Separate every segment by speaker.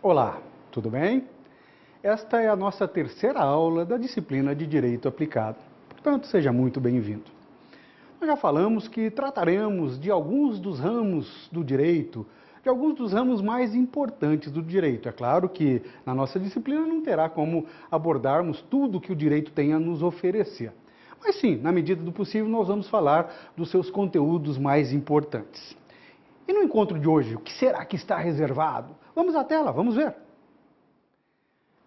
Speaker 1: Olá, tudo bem? Esta é a nossa terceira aula da disciplina de Direito Aplicado, portanto, seja muito bem-vindo. Nós já falamos que trataremos de alguns dos ramos do direito, de alguns dos ramos mais importantes do direito. É claro que na nossa disciplina não terá como abordarmos tudo que o direito tem a nos oferecer. Mas sim, na medida do possível, nós vamos falar dos seus conteúdos mais importantes. E no encontro de hoje, o que será que está reservado? Vamos à tela, vamos ver.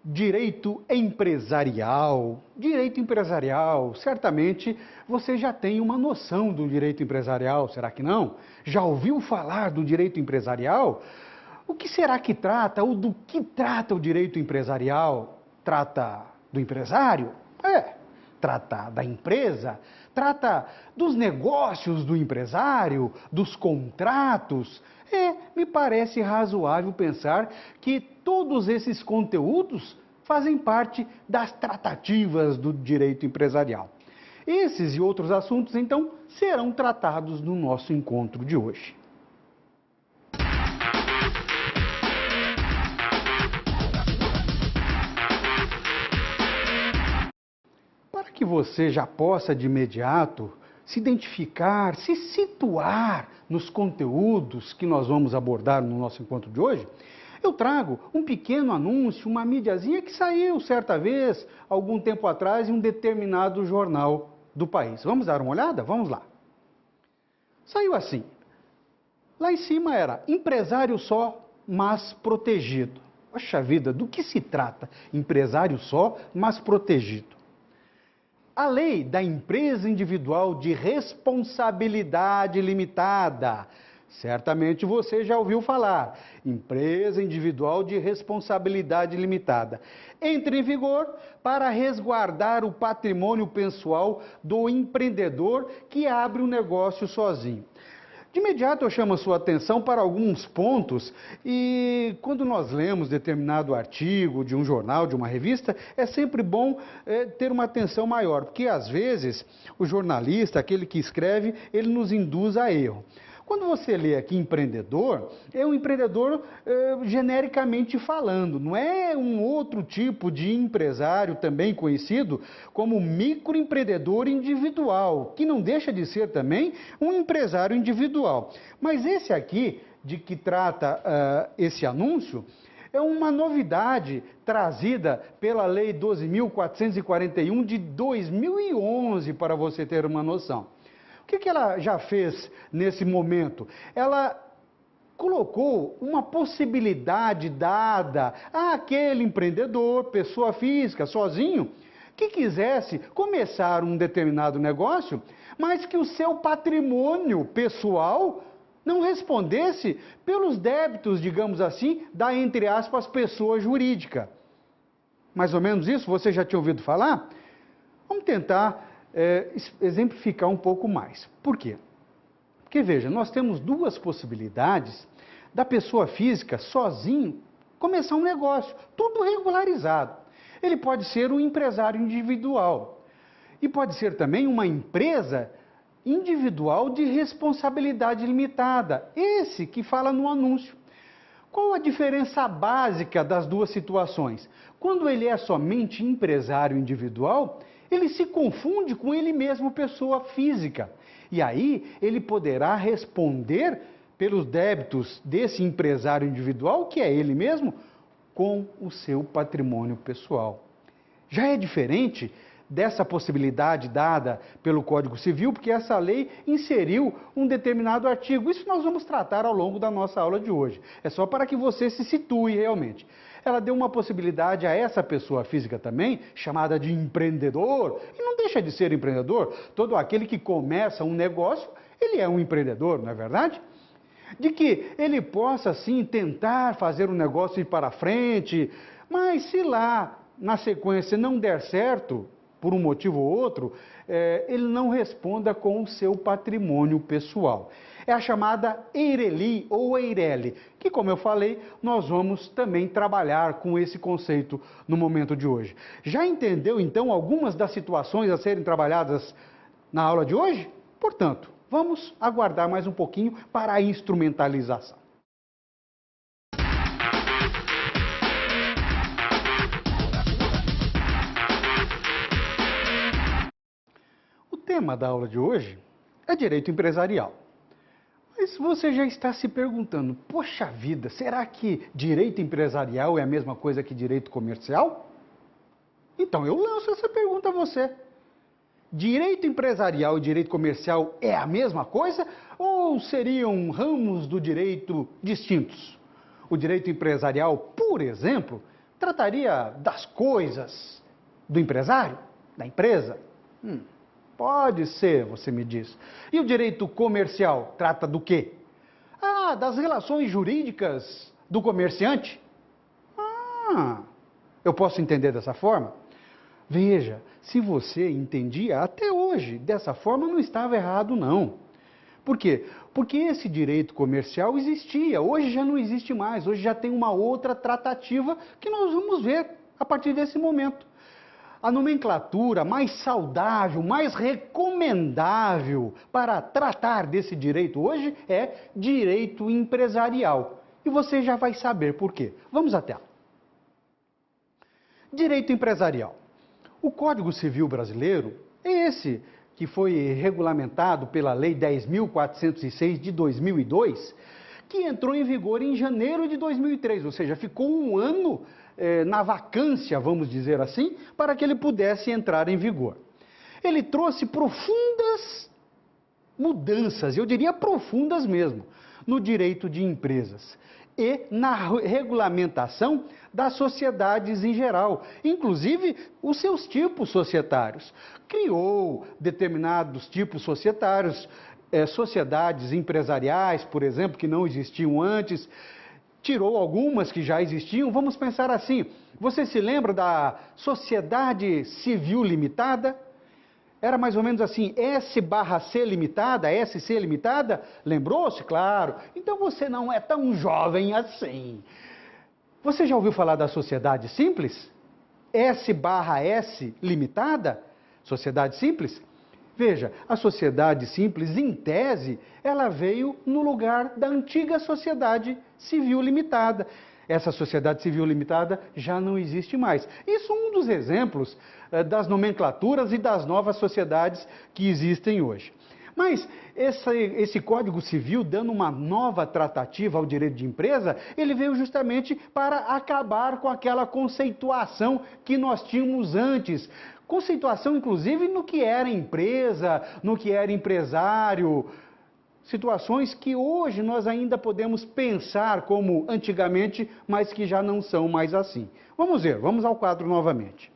Speaker 1: Direito empresarial. Direito empresarial, certamente você já tem uma noção do direito empresarial, será que não? Já ouviu falar do direito empresarial? O que será que trata ou do que trata o direito empresarial? Trata do empresário? Trata da empresa? Trata dos negócios do empresário, dos contratos? Me parece razoável pensar que todos esses conteúdos fazem parte das tratativas do direito empresarial. Esses e outros assuntos, então, serão tratados no nosso encontro de hoje. Para que você já possa de imediato se identificar, se situar nos conteúdos que nós vamos abordar no nosso encontro de hoje, eu trago um pequeno anúncio, uma mídiazinha que saiu certa vez, algum tempo atrás, em um determinado jornal do país. Vamos dar uma olhada? Vamos lá. Saiu assim. Lá em cima era empresário só, mas protegido. Poxa vida, do que se trata? Empresário só, mas protegido. A lei da empresa individual de responsabilidade limitada. Certamente você já ouviu falar. Empresa individual de responsabilidade limitada. Entra em vigor para resguardar o patrimônio pessoal do empreendedor que abre um negócio sozinho. De imediato eu chamo a sua atenção para alguns pontos e quando nós lemos determinado artigo de um jornal, de uma revista, é sempre bom ter uma atenção maior, porque às vezes o jornalista, aquele que escreve, ele nos induz a erro. Quando você lê aqui empreendedor, é um empreendedor genericamente falando, não é um outro tipo de empresário também conhecido como microempreendedor individual, que não deixa de ser também um empresário individual. Mas esse aqui, de que trata esse anúncio, é uma novidade trazida pela Lei 12.441 de 2011, para você ter uma noção. O que ela já fez nesse momento? Ela colocou uma possibilidade dada àquele empreendedor, pessoa física, sozinho, que quisesse começar um determinado negócio, mas que o seu patrimônio pessoal não respondesse pelos débitos, digamos assim, da, entre aspas, pessoa jurídica. Mais ou menos isso? Você já tinha ouvido falar? Vamos tentar exemplificar um pouco mais. Por quê? Porque, veja, nós temos duas possibilidades da pessoa física sozinho começar um negócio, tudo regularizado. Ele pode ser um empresário individual e pode ser também uma empresa individual de responsabilidade limitada, esse que fala no anúncio. Qual a diferença básica das duas situações? Quando ele é somente empresário individual, ele se confunde com ele mesmo, pessoa física. E aí ele poderá responder pelos débitos desse empresário individual, que é ele mesmo, com o seu patrimônio pessoal. Já é diferente dessa possibilidade dada pelo Código Civil, porque essa lei inseriu um determinado artigo. Isso nós vamos tratar ao longo da nossa aula de hoje. É só para que você se situe realmente. Ela deu uma possibilidade a essa pessoa física também, chamada de empreendedor, e não deixa de ser empreendedor. Todo aquele que começa um negócio, ele é um empreendedor, não é verdade? De que ele possa, sim, tentar fazer um negócio ir para frente, mas se lá, na sequência, não der certo, por um motivo ou outro, ele não responda com o seu patrimônio pessoal. É a chamada EIRELI ou EIRELI, que, como eu falei, nós vamos também trabalhar com esse conceito no momento de hoje. Já entendeu, então, algumas das situações a serem trabalhadas na aula de hoje? Portanto, vamos aguardar mais um pouquinho para a instrumentalização. tema da aula de hoje é direito empresarial. Mas você já está se perguntando, poxa vida, será que direito empresarial é a mesma coisa que direito comercial? Então eu lanço essa pergunta a você. Direito empresarial e direito comercial é a mesma coisa ou seriam ramos do direito distintos? O direito empresarial, por exemplo, trataria das coisas do empresário, da empresa? Pode ser, você me diz. E o direito comercial trata do quê? Das relações jurídicas do comerciante? Eu posso entender dessa forma? Veja, se você entendia até hoje dessa forma, não estava errado, não. Por quê? Porque esse direito comercial existia, hoje já não existe mais, hoje já tem uma outra tratativa que nós vamos ver a partir desse momento. A nomenclatura mais saudável, mais recomendável para tratar desse direito hoje é direito empresarial. E você já vai saber por quê. Vamos à tela. Direito empresarial. O Código Civil Brasileiro é esse que foi regulamentado pela Lei 10.406 de 2002, que entrou em vigor em janeiro de 2003, ou seja, ficou um ano na vacância, vamos dizer assim, para que ele pudesse entrar em vigor. Ele trouxe profundas mudanças, eu diria profundas mesmo, no direito de empresas e na regulamentação das sociedades em geral, inclusive os seus tipos societários. Criou determinados tipos societários, sociedades empresariais, por exemplo, que não existiam antes, tirou algumas que já existiam. Vamos pensar assim, você se lembra da Sociedade Civil Limitada? Era mais ou menos assim, S/C Limitada, SC Limitada? Lembrou-se? Claro. Então você não é tão jovem assim. Você já ouviu falar da Sociedade Simples? S/S Limitada? Sociedade Simples? Veja, a Sociedade Simples, em tese, ela veio no lugar da antiga Sociedade Civil Limitada. Essa Sociedade Civil Limitada já não existe mais. Isso é um dos exemplos das nomenclaturas e das novas sociedades que existem hoje. Mas esse Código Civil, dando uma nova tratativa ao direito de empresa, ele veio justamente para acabar com aquela conceituação que nós tínhamos antes. Conceituação, inclusive, no que era empresa, no que era empresário. Situações que hoje nós ainda podemos pensar como antigamente, mas que já não são mais assim. Vamos ver, vamos ao quadro novamente.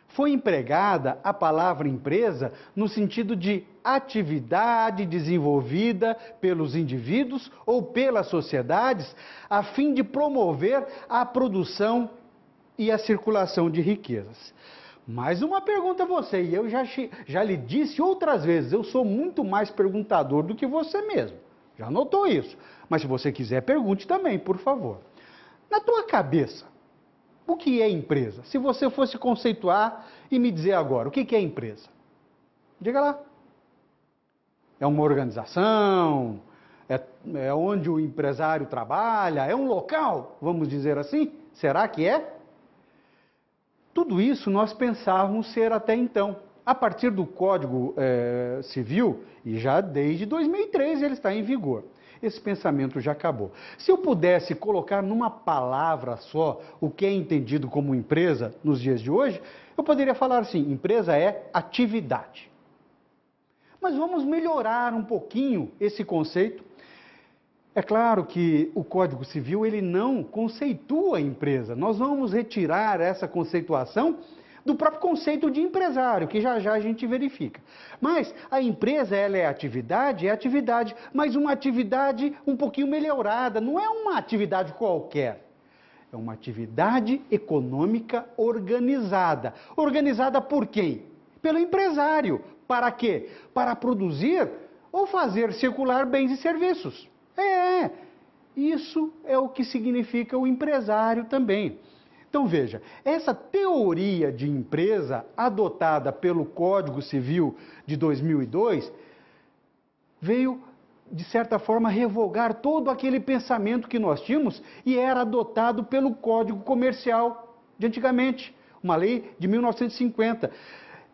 Speaker 1: Foi empregada a palavra empresa no sentido de atividade desenvolvida pelos indivíduos ou pelas sociedades a fim de promover a produção e a circulação de riquezas. Mais uma pergunta a você, e eu já lhe disse outras vezes, eu sou muito mais perguntador do que você mesmo. Já notou isso? Mas se você quiser, pergunte também, por favor. Na tua cabeça, o que é empresa? Se você fosse conceituar e me dizer agora, o que é empresa? Diga lá. É uma organização? É onde o empresário trabalha? É um local? Vamos dizer assim? Será que é? Tudo isso nós pensávamos ser até então. A partir do Código Civil, e já desde 2003 ele está em vigor. Esse pensamento já acabou. Se eu pudesse colocar numa palavra só o que é entendido como empresa nos dias de hoje, eu poderia falar assim, empresa é atividade. Mas vamos melhorar um pouquinho esse conceito. É claro que o Código Civil ele não conceitua a empresa. Nós vamos retirar essa conceituação do próprio conceito de empresário, que já já a gente verifica. Mas a empresa, ela é atividade, mas uma atividade um pouquinho melhorada, não é uma atividade qualquer. É uma atividade econômica organizada. Organizada por quem? Pelo empresário. Para quê? Para produzir ou fazer circular bens e serviços. Isso é o que significa o empresário também. Então veja, essa teoria de empresa adotada pelo Código Civil de 2002 veio, de certa forma, revogar todo aquele pensamento que nós tínhamos e era adotado pelo Código Comercial de antigamente. uma lei de 1950.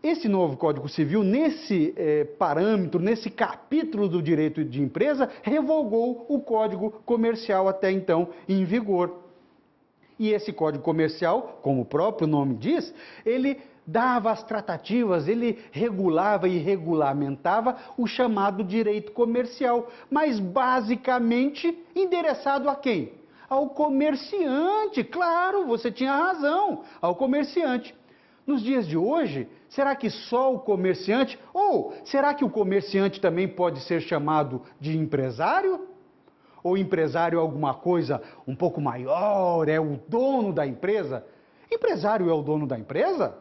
Speaker 1: Esse novo Código Civil, nesse parâmetro, nesse capítulo do direito de empresa, revogou o Código Comercial até então em vigor. E esse Código Comercial, como o próprio nome diz, ele dava as tratativas, ele regulava e regulamentava o chamado direito comercial, mas basicamente endereçado a quem? Ao comerciante, claro, você tinha razão, ao comerciante. Nos dias de hoje, será que só o comerciante, ou será que o comerciante também pode ser chamado de empresário? Ou empresário é alguma coisa um pouco maior, é o dono da empresa? Empresário é o dono da empresa?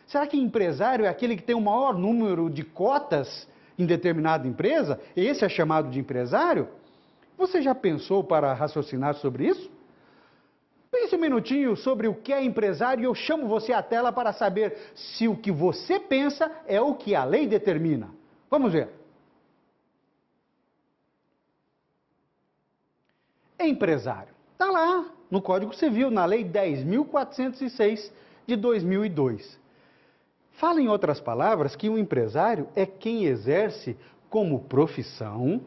Speaker 1: Será que empresário é aquele que tem o maior número de cotas em determinada empresa? Esse é chamado de empresário? Você já pensou para raciocinar sobre isso? Pense um minutinho sobre o que é empresário e eu chamo você à tela para saber se o que você pensa é o que a lei determina. Vamos ver. Empresário. Está lá no Código Civil, na Lei 10.406 de 2002. Fala, em outras palavras, que o empresário é quem exerce como profissão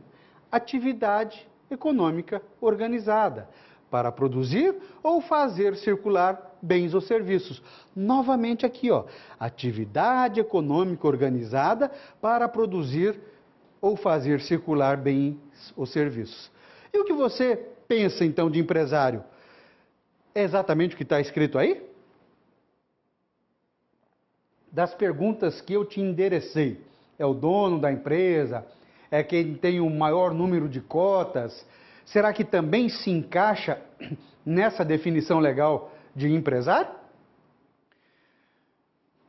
Speaker 1: atividade econômica organizada para produzir ou fazer circular bens ou serviços. Novamente aqui, ó, atividade econômica organizada para produzir ou fazer circular bens ou serviços. E o que você pensa então de empresário? É exatamente o que está escrito aí? Das perguntas que eu te enderecei, é o dono da empresa? É quem tem o maior número de cotas? Será que também se encaixa nessa definição legal de empresário?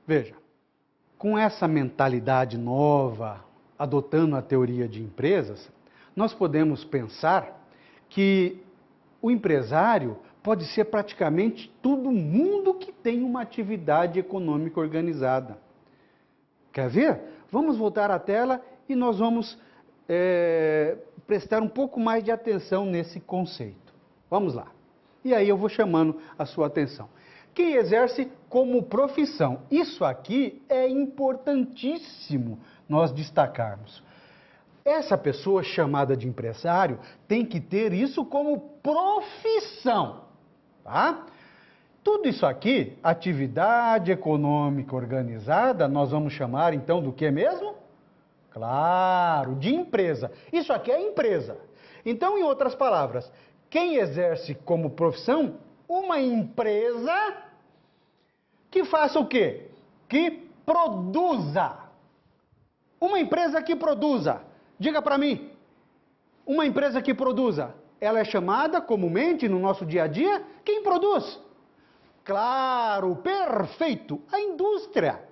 Speaker 1: Veja, com essa mentalidade nova, adotando a teoria de empresas, nós podemos pensar que o empresário pode ser praticamente todo mundo que tem uma atividade econômica organizada. Quer ver? Vamos voltar à tela e nós vamos prestar um pouco mais de atenção nesse conceito. Vamos lá. E aí eu vou chamando a sua atenção. Quem exerce como profissão. Isso aqui é importantíssimo nós destacarmos. Essa pessoa chamada de empresário tem que ter isso como profissão, tá? Tudo isso aqui, atividade econômica organizada, nós vamos chamar então do que mesmo? Claro, de empresa. Isso aqui é empresa. Então, em outras palavras, quem exerce como profissão uma empresa que faça o quê? Que produza. Uma empresa que produza. Diga para mim, uma empresa que produza, ela é chamada comumente no nosso dia a dia? Quem produz? Claro, perfeito, a indústria.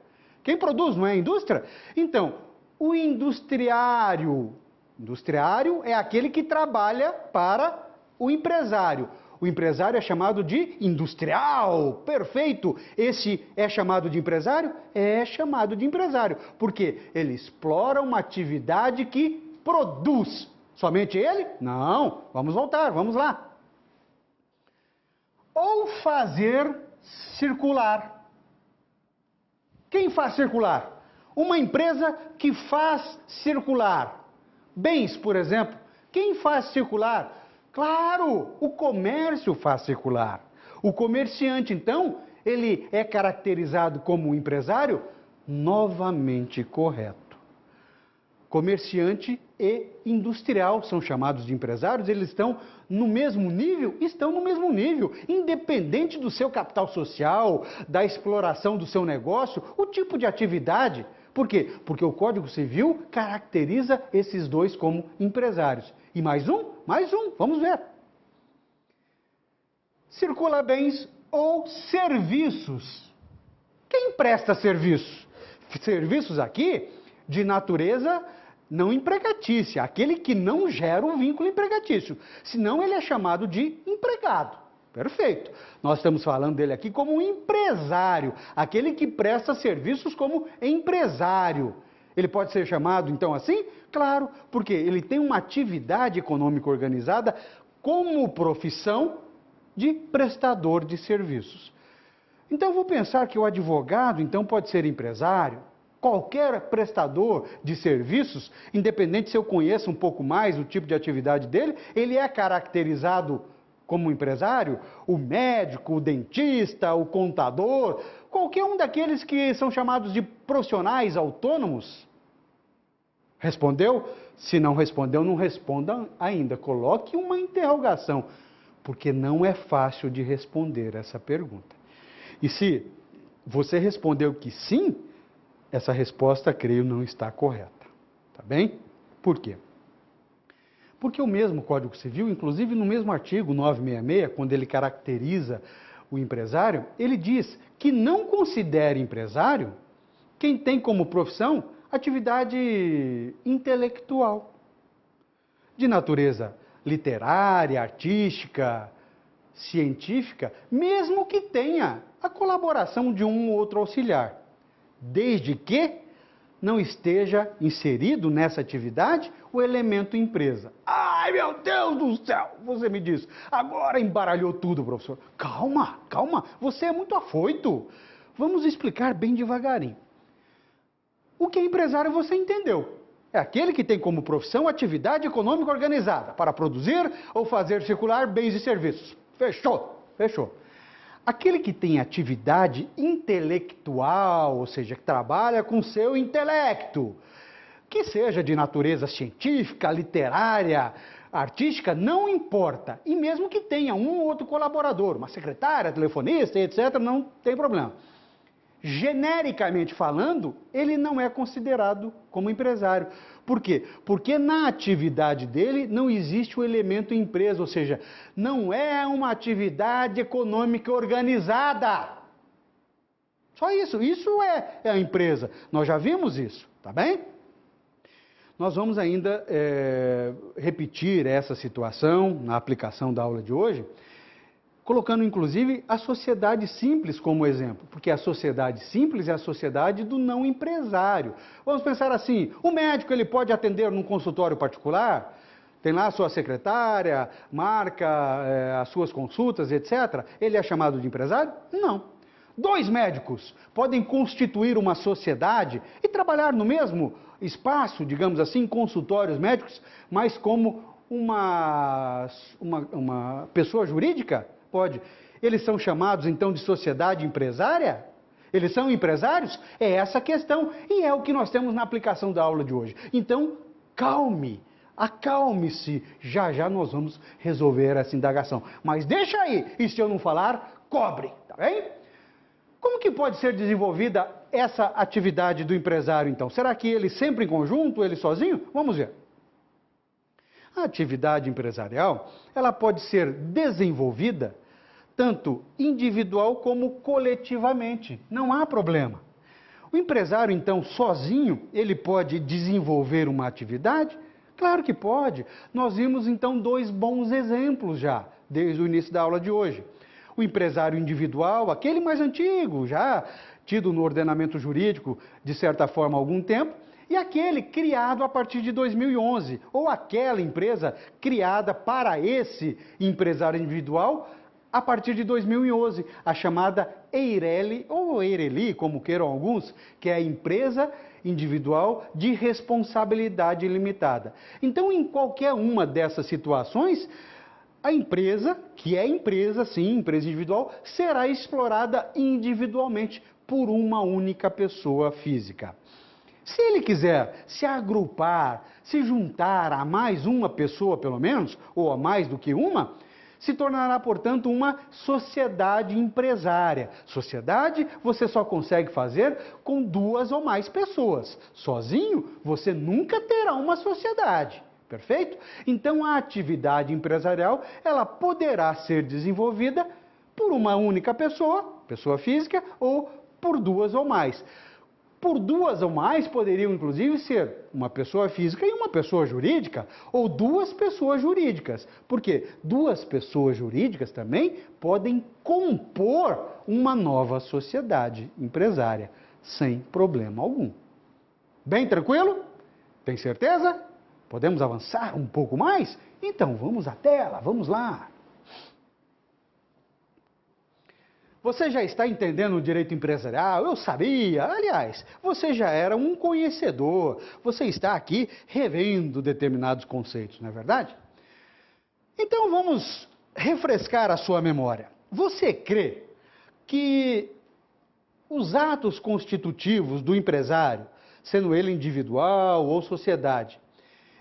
Speaker 1: Quem produz, não é a indústria? Então, o industriário é aquele que trabalha para o empresário. O empresário é chamado de industrial, perfeito. Esse é chamado de empresário? É chamado de empresário, porque ele explora uma atividade que produz. Somente ele? Não, vamos voltar, vamos lá. Ou fazer circular. Quem faz circular? Uma empresa que faz circular. Bens, por exemplo. Quem faz circular? Claro, o comércio faz circular. O comerciante, então, ele é caracterizado como empresário? Novamente correto. Comerciante e industrial são chamados de empresários, eles estão no mesmo nível? Estão no mesmo nível, independente do seu capital social, da exploração do seu negócio, o tipo de atividade. Por quê? Porque o Código Civil caracteriza esses dois como empresários. E mais um, vamos ver. Circula bens ou serviços. Quem presta serviços? Serviços aqui de natureza não empregatícia, aquele que não gera um vínculo empregatício. Senão ele é chamado de empregado. Perfeito. Nós estamos falando dele aqui como um empresário, aquele que presta serviços como empresário. Ele pode ser chamado, então, assim? Claro, porque ele tem uma atividade econômica organizada como profissão de prestador de serviços. Então eu vou pensar que o advogado, então, pode ser empresário, qualquer prestador de serviços, independente se eu conheço um pouco mais o tipo de atividade dele, ele é caracterizado como empresário, o médico, o dentista, o contador, qualquer um daqueles que são chamados de profissionais autônomos. Respondeu? Se não respondeu, não responda ainda. Coloque uma interrogação, porque não é fácil de responder essa pergunta. E se você respondeu que sim, essa resposta, creio, não está correta. Tá bem? Por quê? Porque o mesmo Código Civil, inclusive no mesmo artigo 966, quando ele caracteriza o empresário, ele diz que não considere empresário quem tem como profissão atividade intelectual, de natureza literária, artística, científica, mesmo que tenha a colaboração de um ou outro auxiliar, desde que não esteja inserido nessa atividade o elemento empresa. Ai, meu Deus do céu! Você me diz, agora embaralhou tudo, professor. Calma, calma, você é muito afoito. Vamos explicar bem devagarinho. O que é empresário você entendeu. É aquele que tem como profissão atividade econômica organizada para produzir ou fazer circular bens e serviços. Fechou? Fechou. Aquele que tem atividade intelectual, ou seja, que trabalha com seu intelecto, que seja de natureza científica, literária, artística, não importa. E mesmo que tenha um ou outro colaborador, uma secretária, telefonista, etc., não tem problema. Genericamente falando, ele não é considerado como empresário. Por quê? Porque na atividade dele não existe o elemento empresa, ou seja, não é uma atividade econômica organizada. Só isso. Isso é a empresa. Nós já vimos isso, tá bem? Nós vamos ainda repetir essa situação na aplicação da aula de hoje, colocando inclusive a sociedade simples como exemplo, porque a sociedade simples é a sociedade do não empresário. Vamos pensar assim, o médico ele pode atender num consultório particular, tem lá a sua secretária, marca as suas consultas, etc. Ele é chamado de empresário? Não. Dois médicos podem constituir uma sociedade e trabalhar no mesmo espaço, digamos assim, consultórios médicos, mas como uma pessoa jurídica? Pode. Eles são chamados, então, de sociedade empresária? Eles são empresários? É essa a questão, e é o que nós temos na aplicação da aula de hoje. Então, acalme-se, já nós vamos resolver essa indagação. Mas deixa aí, e se eu não falar, cobre, tá bem? Como que pode ser desenvolvida essa atividade do empresário, então? Será que ele sempre em conjunto, ele sozinho? Vamos ver. A atividade empresarial, ela pode ser desenvolvida tanto individual como coletivamente. Não há problema. O empresário, então, sozinho, ele pode desenvolver uma atividade? Claro que pode. Nós vimos, então, dois bons exemplos já, desde o início da aula de hoje. O empresário individual, aquele mais antigo, já tido no ordenamento jurídico, de certa forma, há algum tempo, e aquele criado a partir de 2011, ou aquela empresa criada para esse empresário individual a partir de 2011, a chamada EIRELI, ou EIRELI, como queiram alguns, que é a empresa individual de responsabilidade limitada. Então, em qualquer uma dessas situações, a empresa, que é empresa, sim, empresa individual, será explorada individualmente por uma única pessoa física. Se ele quiser se agrupar, se juntar a mais uma pessoa, pelo menos, ou a mais do que uma, se tornará, portanto, uma sociedade empresária. Sociedade você só consegue fazer com duas ou mais pessoas. Sozinho, você nunca terá uma sociedade. Perfeito? Então, a atividade empresarial, ela poderá ser desenvolvida por uma única pessoa, pessoa física, ou por duas ou mais. Por duas ou mais poderiam, inclusive, ser uma pessoa física e uma pessoa jurídica, ou duas pessoas jurídicas. Porque duas pessoas jurídicas também podem compor uma nova sociedade empresária, sem problema algum. Bem tranquilo? Tem certeza? Podemos avançar um pouco mais? Então, vamos à tela, vamos lá. Você já está entendendo o direito empresarial? Eu sabia. Aliás, você já era um conhecedor. Você está aqui revendo determinados conceitos, não é verdade? Então vamos refrescar a sua memória. Você crê que os atos constitutivos do empresário, sendo ele individual ou sociedade,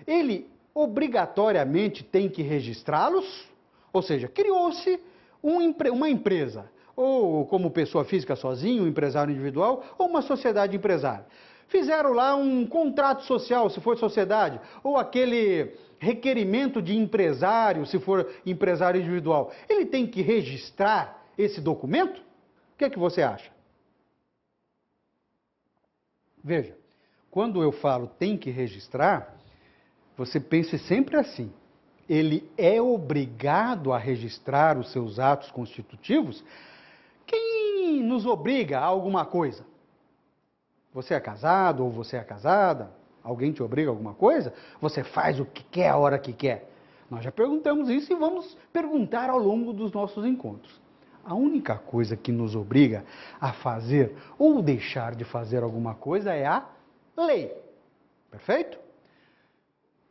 Speaker 1: ele obrigatoriamente tem que registrá-los? Ou seja, criou-se uma empresa, ou como pessoa física sozinho, um empresário individual, ou uma sociedade empresária. Fizeram lá um contrato social, se for sociedade, ou aquele requerimento de empresário, se for empresário individual. Ele tem que registrar esse documento? O que é que você acha? Veja, quando eu falo tem que registrar, você pense sempre assim. Ele é obrigado a registrar os seus atos constitutivos? Quem nos obriga a alguma coisa? Você é casado ou você é casada? Alguém te obriga a alguma coisa? Você faz o que quer a hora que quer? Nós já perguntamos isso e vamos perguntar ao longo dos nossos encontros. A única coisa que nos obriga a fazer ou deixar de fazer alguma coisa é a lei. Perfeito?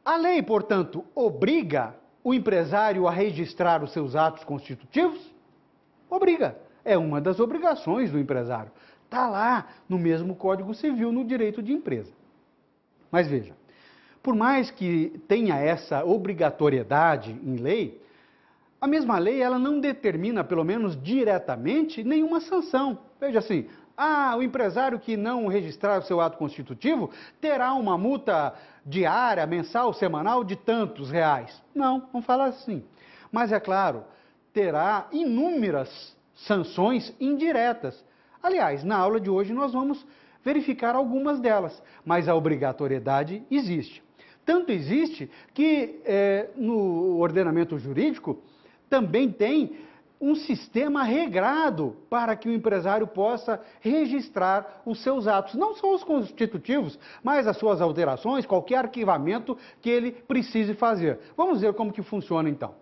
Speaker 1: A lei, portanto, obriga o empresário a registrar os seus atos constitutivos? Obriga. É uma das obrigações do empresário. Está lá no mesmo Código Civil, no direito de empresa. Mas veja, por mais que tenha essa obrigatoriedade em lei, a mesma lei ela não determina, pelo menos diretamente, nenhuma sanção. Veja assim, o empresário que não registrar o seu ato constitutivo terá uma multa diária, mensal, semanal de tantos reais. Não fala assim. Mas é claro, terá inúmeras sanções indiretas. Aliás, na aula de hoje nós vamos verificar algumas delas, mas a obrigatoriedade existe. Tanto existe que no ordenamento jurídico também tem um sistema regrado para que o empresário possa registrar os seus atos, não só os constitutivos, mas as suas alterações, qualquer arquivamento que ele precise fazer. Vamos ver como que funciona então.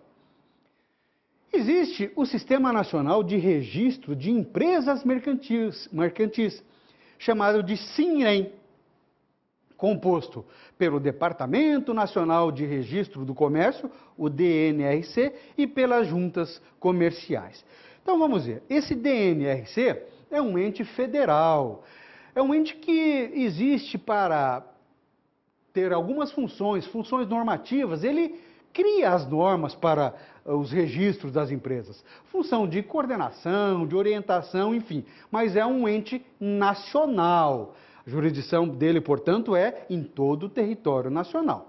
Speaker 1: Existe o Sistema Nacional de Registro de Empresas Mercantis, chamado de SINREM, composto pelo Departamento Nacional de Registro do Comércio, o DNRC, e pelas juntas comerciais. Então vamos ver, esse DNRC é um ente federal, é um ente que existe para ter algumas funções normativas, ele cria as normas para os registros das empresas, função de coordenação, de orientação, enfim, mas é um ente nacional. A jurisdição dele, portanto, é em todo o território nacional.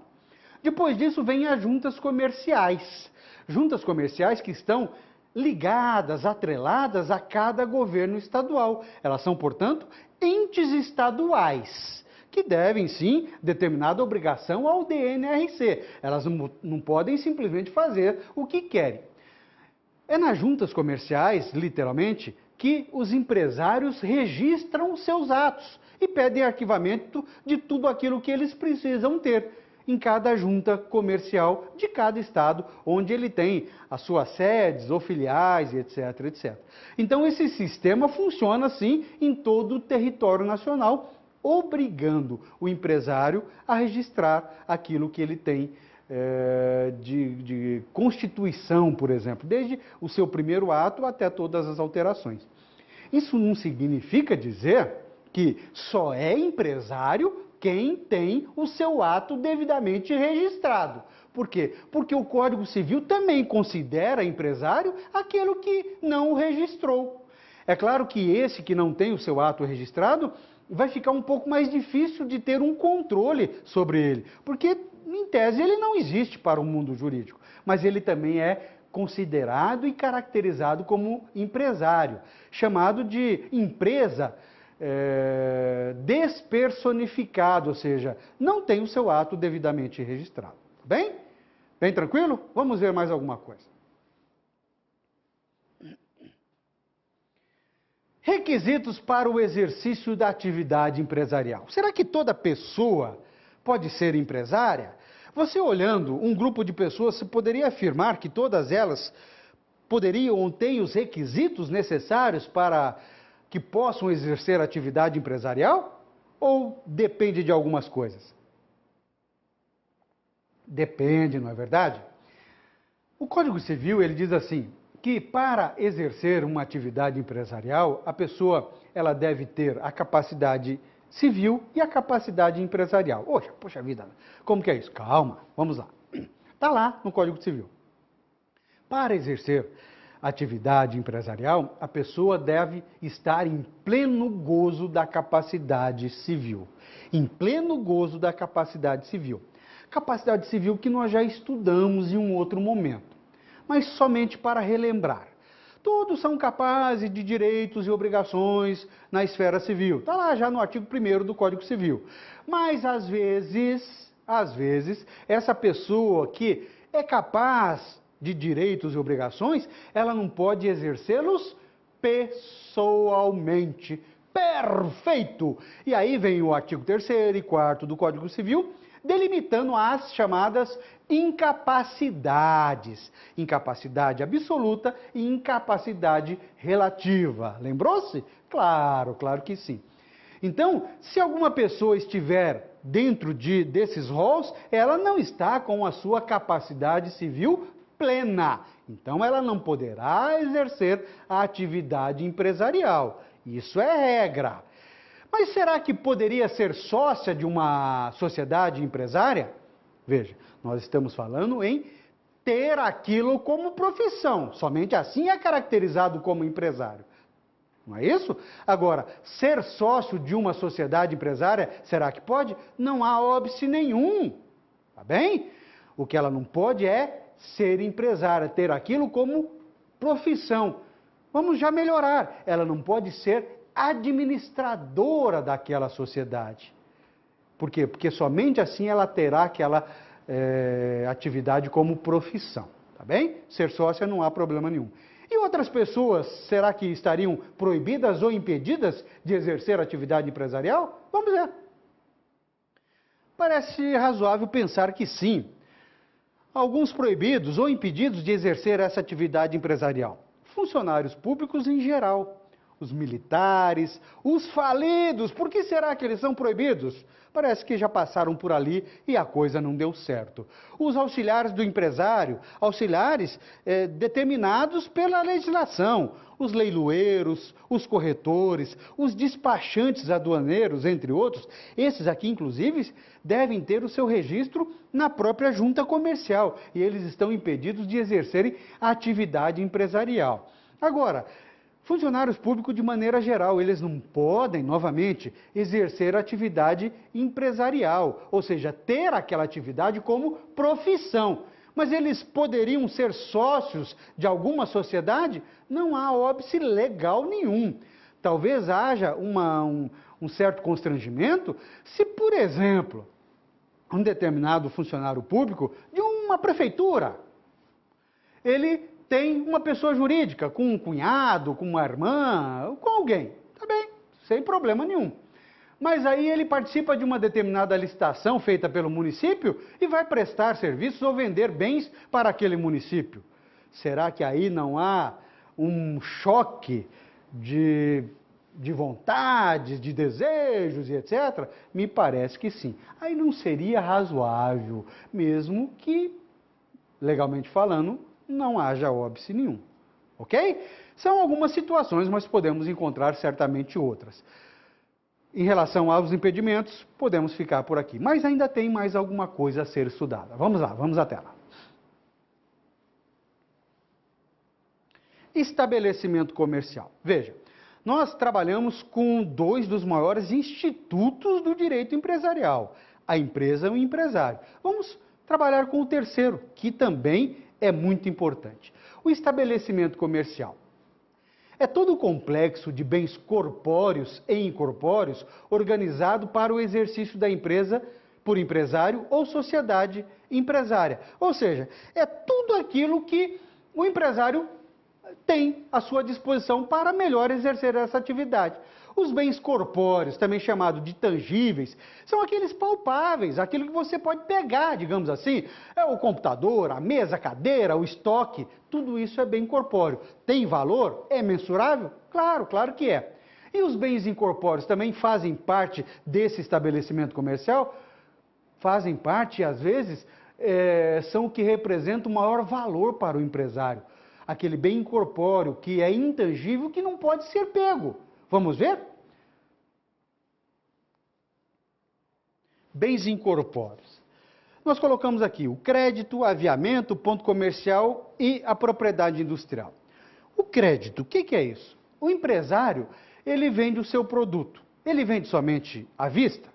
Speaker 1: Depois disso, vem as juntas comerciais. Juntas comerciais que estão ligadas, atreladas a cada governo estadual. Elas são, portanto, entes estaduais, que devem, sim, determinada obrigação ao DNRC. Elas não podem simplesmente fazer o que querem. É nas juntas comerciais, literalmente, que os empresários registram os seus atos e pedem arquivamento de tudo aquilo que eles precisam ter em cada junta comercial de cada estado, onde ele tem as suas sedes ou filiais, etc, etc. Então, esse sistema funciona assim em todo o território nacional, obrigando o empresário a registrar aquilo que ele tem de constituição, por exemplo, desde o seu primeiro ato até todas as alterações. Isso não significa dizer que só é empresário quem tem o seu ato devidamente registrado. Por quê? Porque o Código Civil também considera empresário aquele que não o registrou. É claro que esse que não tem o seu ato registrado vai ficar um pouco mais difícil de ter um controle sobre ele, porque, em tese, ele não existe para o mundo jurídico, mas ele também é considerado e caracterizado como empresário, chamado de empresa despersonificado, ou seja, não tem o seu ato devidamente registrado. Bem? Bem tranquilo? Vamos ver mais alguma coisa. Requisitos para o exercício da atividade empresarial. Será que toda pessoa pode ser empresária? Você olhando um grupo de pessoas, você poderia afirmar que todas elas poderiam ou têm os requisitos necessários para que possam exercer atividade empresarial? Ou depende de algumas coisas? Depende, não é verdade? O Código Civil, ele diz assim, que para exercer uma atividade empresarial, a pessoa ela deve ter a capacidade civil e a capacidade empresarial. Poxa vida, como que é isso? Calma, vamos lá. Está lá no Código Civil. Para exercer atividade empresarial, a pessoa deve estar em pleno gozo da capacidade civil. Em pleno gozo da capacidade civil. Capacidade civil que nós já estudamos em um outro momento, mas somente para relembrar. Todos são capazes de direitos e obrigações na esfera civil. Está lá já no artigo 1º do Código Civil. Mas às vezes, essa pessoa que é capaz de direitos e obrigações, ela não pode exercê-los pessoalmente. Perfeito! E aí vem o artigo 3º e 4º do Código Civil, delimitando as chamadas incapacidades. Incapacidade absoluta e incapacidade relativa. Lembrou-se? Claro, claro que sim. Então, se alguma pessoa estiver dentro desses rolos, ela não está com a sua capacidade civil plena. Então, ela não poderá exercer a atividade empresarial. Isso é regra. Mas será que poderia ser sócia de uma sociedade empresária? Veja, nós estamos falando em ter aquilo como profissão. Somente assim é caracterizado como empresário. Não é isso? Agora, ser sócio de uma sociedade empresária, será que pode? Não há óbice nenhum. Tá bem? O que ela não pode é ser empresária, ter aquilo como profissão. Vamos já melhorar. Ela não pode ser administradora daquela sociedade. Por quê? Porque somente assim ela terá aquela atividade como profissão, tá bem? Ser sócia não há problema nenhum. E outras pessoas, será que estariam proibidas ou impedidas de exercer atividade empresarial? Vamos ver. Parece razoável pensar que sim. Alguns proibidos ou impedidos de exercer essa atividade empresarial. Funcionários públicos em geral. Os militares, os falidos, por que será que eles são proibidos? Parece que já passaram por ali e a coisa não deu certo. Os auxiliares do empresário, auxiliares determinados pela legislação, os leiloeiros, os corretores, os despachantes aduaneiros, entre outros, esses aqui, inclusive, devem ter o seu registro na própria junta comercial e eles estão impedidos de exercerem a atividade empresarial. Agora, funcionários públicos, de maneira geral, eles não podem, novamente, exercer atividade empresarial, ou seja, ter aquela atividade como profissão. Mas eles poderiam ser sócios de alguma sociedade? Não há óbice legal nenhum. Talvez haja um certo constrangimento se, por exemplo, um determinado funcionário público de uma prefeitura, ele tem uma pessoa jurídica, com um cunhado, com uma irmã, com alguém. Tá bem, sem problema nenhum. Mas aí ele participa de uma determinada licitação feita pelo município e vai prestar serviços ou vender bens para aquele município. Será que aí não há um choque de vontades, de desejos e etc? Me parece que sim. Aí não seria razoável, mesmo que, legalmente falando, não haja óbice nenhum, ok? São algumas situações, mas podemos encontrar certamente outras. Em relação aos impedimentos, podemos ficar por aqui, mas ainda tem mais alguma coisa a ser estudada. Vamos lá, vamos à tela. Estabelecimento comercial. Veja, nós trabalhamos com dois dos maiores institutos do direito empresarial, a empresa e o empresário. Vamos trabalhar com o terceiro, que também é muito importante. O estabelecimento comercial. É todo o complexo de bens corpóreos e incorpóreos organizado para o exercício da empresa por empresário ou sociedade empresária. Ou seja, é tudo aquilo que o empresário tem à sua disposição para melhor exercer essa atividade. Os bens corpóreos, também chamados de tangíveis, são aqueles palpáveis, aquilo que você pode pegar, digamos assim. É o computador, a mesa, a cadeira, o estoque, tudo isso é bem corpóreo. Tem valor? É mensurável? Claro, claro que é. E os bens incorpóreos também fazem parte desse estabelecimento comercial? Fazem parte, às vezes, são o que representa o maior valor para o empresário. Aquele bem incorpóreo, que é intangível, que não pode ser pego. Vamos ver? Bens incorpóreos. Nós colocamos aqui o crédito, o aviamento, o ponto comercial e a propriedade industrial. O crédito, o que é isso? O empresário, ele vende o seu produto. Ele vende somente à vista?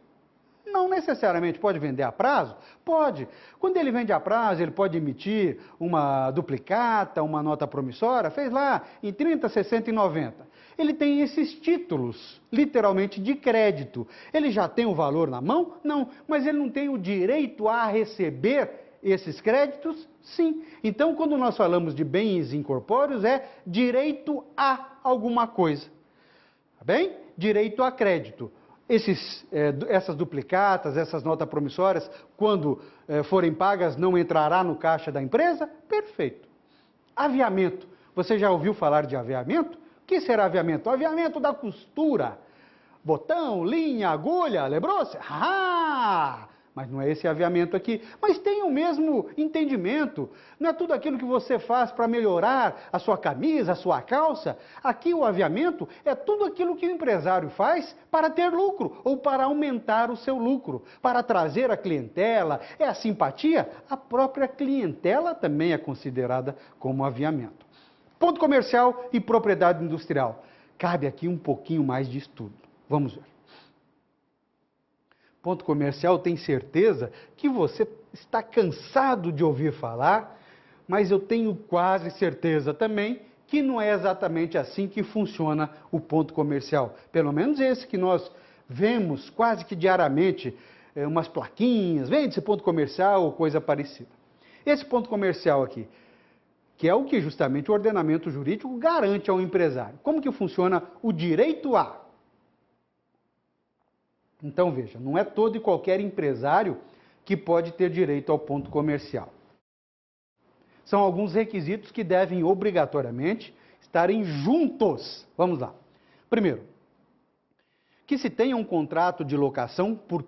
Speaker 1: Não necessariamente. Pode vender a prazo? Pode. Quando ele vende a prazo, ele pode emitir uma duplicata, uma nota promissória, fez lá em 30, 60 e 90. Ele tem esses títulos, literalmente, de crédito. Ele já tem o valor na mão? Não. Mas ele não tem o direito a receber esses créditos? Sim. Então, quando nós falamos de bens incorpóreos, é direito a alguma coisa. Tá bem? Direito a crédito. Essas duplicatas, essas notas promissórias, quando forem pagas, não entrará no caixa da empresa? Perfeito. Aviamento. Você já ouviu falar de aviamento? O que será aviamento? O aviamento da costura. Botão, linha, agulha, lembrou-se? Ah! Mas não é esse aviamento aqui. Mas tem o mesmo entendimento. Não é tudo aquilo que você faz para melhorar a sua camisa, a sua calça. Aqui o aviamento é tudo aquilo que o empresário faz para ter lucro ou para aumentar o seu lucro, para trazer a clientela. É a simpatia? A própria clientela também é considerada como aviamento. Ponto comercial e propriedade industrial. Cabe aqui um pouquinho mais de estudo. Vamos ver. Ponto comercial, tem certeza que você está cansado de ouvir falar, mas eu tenho quase certeza também que não é exatamente assim que funciona o ponto comercial. Pelo menos esse que nós vemos quase que diariamente, umas plaquinhas, vende-se ponto comercial ou coisa parecida. Esse ponto comercial aqui, que é o que justamente o ordenamento jurídico garante ao empresário. Como que funciona o direito a? Então, veja, não é todo e qualquer empresário que pode ter direito ao ponto comercial. São alguns requisitos que devem obrigatoriamente estarem juntos. Vamos lá. Primeiro, que se tenha um contrato de locação por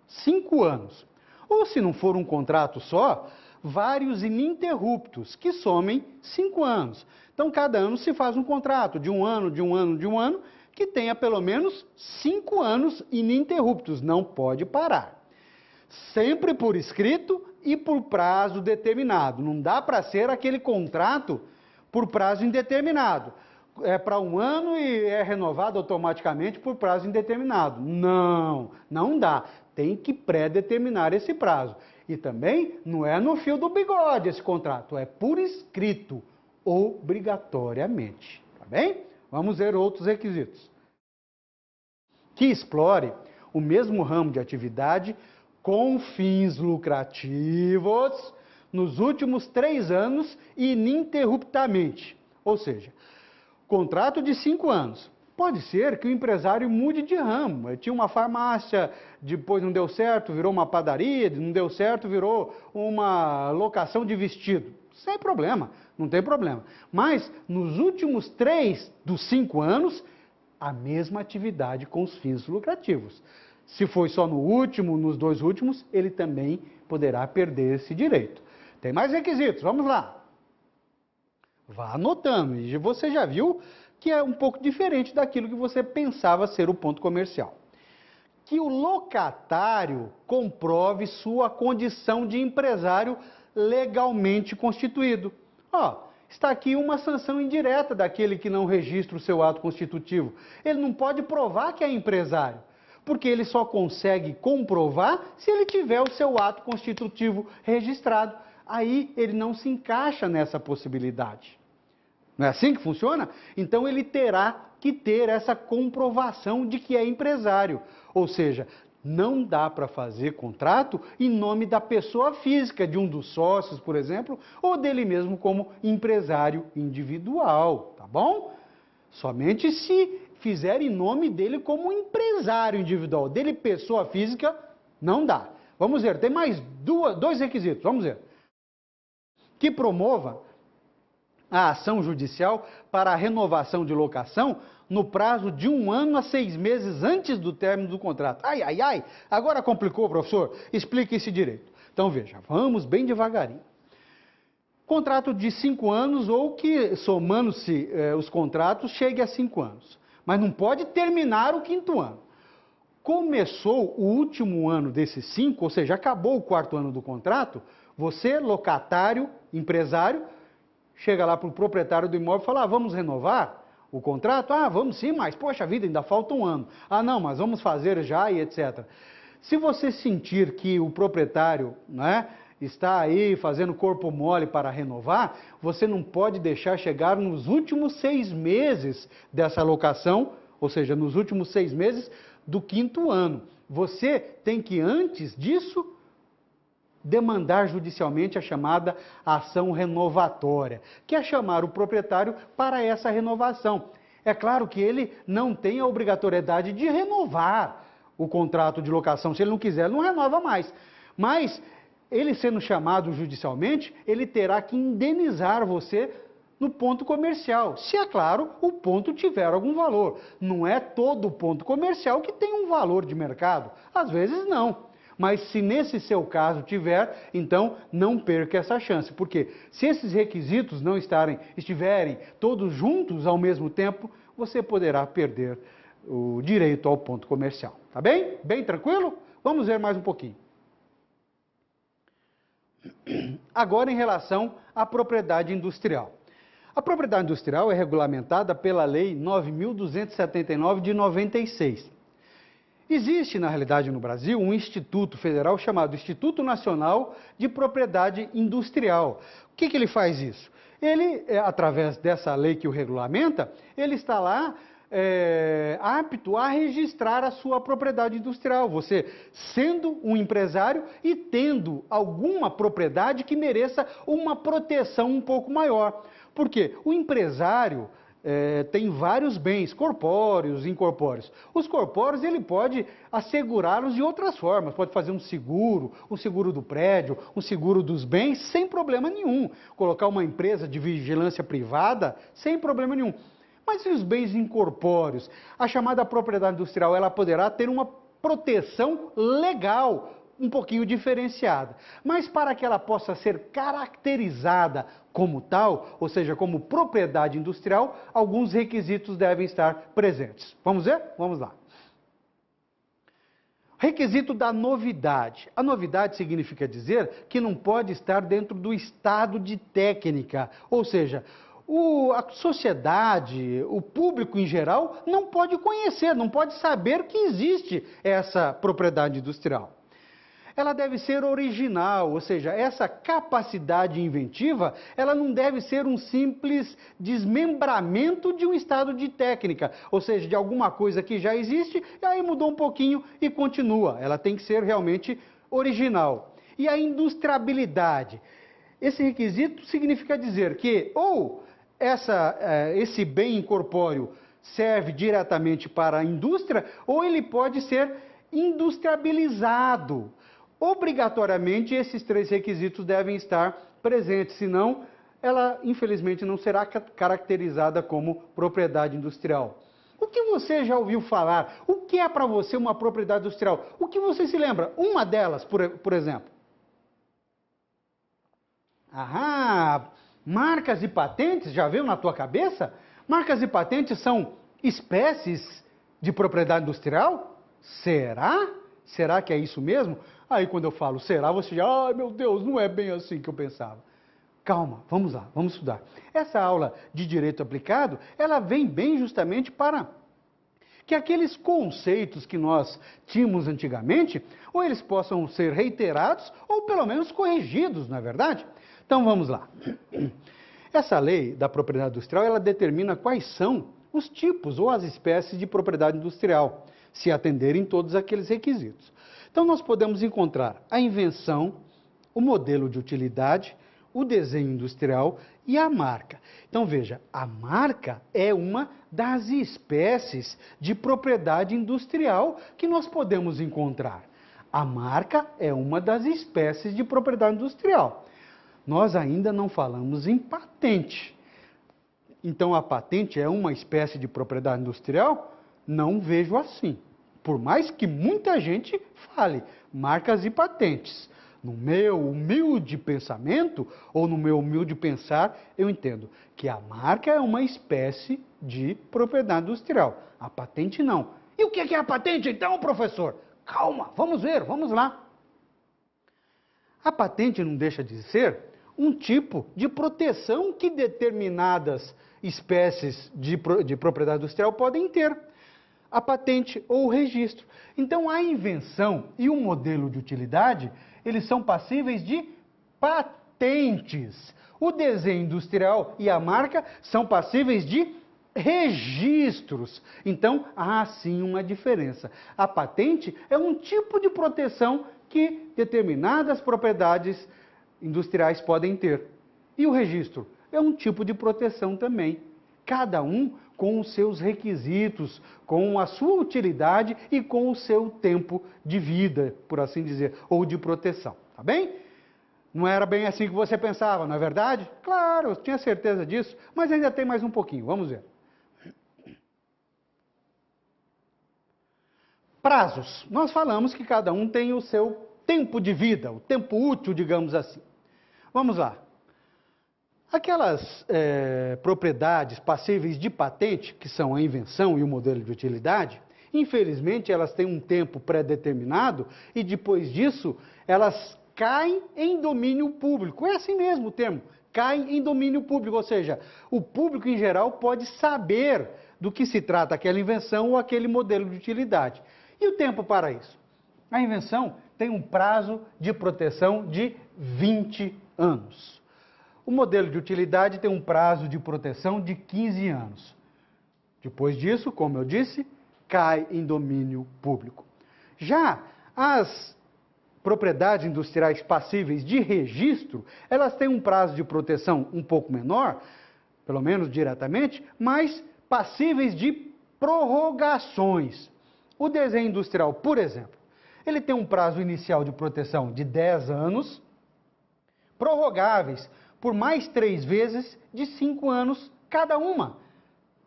Speaker 1: 5 anos. Ou, se não for um contrato só, vários ininterruptos, que somem 5 anos. Então, cada ano se faz um contrato de um ano, de um ano, de um ano, que tenha pelo menos 5 anos ininterruptos, não pode parar. Sempre por escrito e por prazo determinado. Não dá para ser aquele contrato por prazo indeterminado. É para um ano e é renovado automaticamente por prazo indeterminado. Não, não dá. Tem que pré-determinar esse prazo. E também não é no fio do bigode esse contrato, é por escrito, obrigatoriamente. Tá bem? Vamos ver outros requisitos. Que explore o mesmo ramo de atividade com fins lucrativos nos últimos 3 anos ininterruptamente. Ou seja, contrato de 5 anos. Pode ser que o empresário mude de ramo. Ele tinha uma farmácia, depois não deu certo, virou uma padaria, não deu certo, virou uma locação de vestido. Sem problema, não tem problema. Mas nos últimos 3 dos 5 anos, a mesma atividade com os fins lucrativos. Se foi só no último, nos 2 últimos, ele também poderá perder esse direito. Tem mais requisitos, vamos lá. Vá anotando, e você já viu que é um pouco diferente daquilo que você pensava ser o ponto comercial. Que o locatário comprove sua condição de empresário legalmente constituído. Está aqui uma sanção indireta daquele que não registra o seu ato constitutivo. Ele não pode provar que é empresário, porque ele só consegue comprovar se ele tiver o seu ato constitutivo registrado. Aí ele não se encaixa nessa possibilidade. Não é assim que funciona? Então ele terá que ter essa comprovação de que é empresário. Ou seja, não dá para fazer contrato em nome da pessoa física, de um dos sócios, por exemplo, ou dele mesmo como empresário individual, tá bom? Somente se fizer em nome dele como empresário individual. Dele, pessoa física, não dá. Vamos ver, tem mais dois requisitos, vamos ver. Que promova a ação judicial para a renovação de locação no prazo de 1 ano a 6 meses antes do término do contrato. Ai, ai, ai, agora complicou, professor? Explique esse direito. Então veja, vamos bem devagarinho. Contrato de 5 anos ou que, somando-se os contratos, chegue a 5 anos. Mas não pode terminar o 5º ano. Começou o último ano desses 5, ou seja, acabou o 4º ano do contrato, você, locatário, empresário, chega lá para o proprietário do imóvel e fala, vamos renovar o contrato? Vamos sim, mas poxa vida, ainda falta 1 ano. Não, mas vamos fazer já e etc. Se você sentir que o proprietário, né, está aí fazendo corpo mole para renovar, você não pode deixar chegar nos últimos 6 meses dessa locação, ou seja, nos últimos 6 meses do 5º ano. Você tem que, antes disso, demandar judicialmente a chamada ação renovatória, que é chamar o proprietário para essa renovação. É claro que ele não tem a obrigatoriedade de renovar o contrato de locação. Se ele não quiser, ele não renova mais. Mas ele sendo chamado judicialmente, ele terá que indenizar você no ponto comercial. Se, é claro, o ponto tiver algum valor. Não é todo ponto comercial que tem um valor de mercado. Às vezes não. Mas se nesse seu caso tiver, então não perca essa chance. Porque se esses requisitos não estiverem todos juntos ao mesmo tempo, você poderá perder o direito ao ponto comercial. Tá bem? Bem tranquilo? Vamos ver mais um pouquinho. Agora, em relação à propriedade industrial. A propriedade industrial é regulamentada pela Lei 9.279 de 96. Existe, na realidade, no Brasil, um instituto federal chamado Instituto Nacional de Propriedade Industrial. O que ele faz isso? Ele, através dessa lei que o regulamenta, ele está lá apto a registrar a sua propriedade industrial. Você sendo um empresário e tendo alguma propriedade que mereça uma proteção um pouco maior. Por quê? O empresário tem vários bens, corpóreos, incorpóreos. Os corpóreos ele pode assegurá-los de outras formas, pode fazer um seguro do prédio, um seguro dos bens, sem problema nenhum. Colocar uma empresa de vigilância privada, sem problema nenhum. Mas e os bens incorpóreos? A chamada propriedade industrial, ela poderá ter uma proteção legal, um pouquinho diferenciada. Mas para que ela possa ser caracterizada como tal, ou seja, como propriedade industrial, alguns requisitos devem estar presentes. Vamos ver? Vamos lá. Requisito da novidade. A novidade significa dizer que não pode estar dentro do estado de técnica, ou seja, a sociedade, o público em geral, não pode conhecer, não pode saber que existe essa propriedade industrial. Ela deve ser original, ou seja, essa capacidade inventiva, ela não deve ser um simples desmembramento de um estado de técnica, ou seja, de alguma coisa que já existe, e aí mudou um pouquinho e continua. Ela tem que ser realmente original. E a industriabilidade. Esse requisito significa dizer que ou esse bem incorpóreo serve diretamente para a indústria, ou ele pode ser industrializado. Obrigatoriamente, esses 3 requisitos devem estar presentes, senão ela, infelizmente, não será caracterizada como propriedade industrial. O que você já ouviu falar? O que é para você uma propriedade industrial? O que você se lembra? Uma delas, por exemplo. Marcas e patentes, já veio na tua cabeça? Marcas e patentes são espécies de propriedade industrial? Será? Será que é isso mesmo? Aí quando eu falo será, você já, meu Deus, não é bem assim que eu pensava. Calma, vamos lá, vamos estudar. Essa aula de direito aplicado, ela vem bem justamente para que aqueles conceitos que nós tínhamos antigamente, ou eles possam ser reiterados, ou pelo menos corrigidos, não é verdade? Então vamos lá. Essa lei da propriedade industrial, ela determina quais são os tipos ou as espécies de propriedade industrial, se atenderem todos aqueles requisitos. Então nós podemos encontrar a invenção, o modelo de utilidade, o desenho industrial e a marca. Então veja, a marca é uma das espécies de propriedade industrial que nós podemos encontrar. A marca é uma das espécies de propriedade industrial. Nós ainda não falamos em patente. Então a patente é uma espécie de propriedade industrial? Não vejo assim. Por mais que muita gente fale marcas e patentes. No meu humilde pensamento, ou no meu humilde pensar, eu entendo que a marca é uma espécie de propriedade industrial. A patente não. E o que é a patente então, professor? Calma, vamos ver, vamos lá. A patente não deixa de ser um tipo de proteção que determinadas espécies de propriedade industrial podem ter. A patente ou o registro. Então, a invenção e o modelo de utilidade, eles são passíveis de patentes. O desenho industrial e a marca são passíveis de registros. Então, há sim uma diferença. A patente é um tipo de proteção que determinadas propriedades industriais podem ter. E o registro é um tipo de proteção também. Cada um com os seus requisitos, com a sua utilidade e com o seu tempo de vida, por assim dizer, ou de proteção, tá bem? Não era bem assim que você pensava, não é verdade? Claro, eu tinha certeza disso, mas ainda tem mais um pouquinho, vamos ver. Prazos. Nós falamos que cada um tem o seu tempo de vida, o tempo útil, digamos assim. Vamos lá. Aquelas propriedades passíveis de patente, que são a invenção e o modelo de utilidade, infelizmente elas têm um tempo pré-determinado e depois disso elas caem em domínio público. É assim mesmo o termo, caem em domínio público, ou seja, o público em geral pode saber do que se trata aquela invenção ou aquele modelo de utilidade. E o tempo para isso? A invenção tem um prazo de proteção de 20 anos. O modelo de utilidade tem um prazo de proteção de 15 anos. Depois disso, como eu disse, cai em domínio público. Já as propriedades industriais passíveis de registro, elas têm um prazo de proteção um pouco menor, pelo menos diretamente, mas passíveis de prorrogações. O desenho industrial, por exemplo, ele tem um prazo inicial de proteção de 10 anos, prorrogáveis por mais 3 vezes de 5 anos cada uma.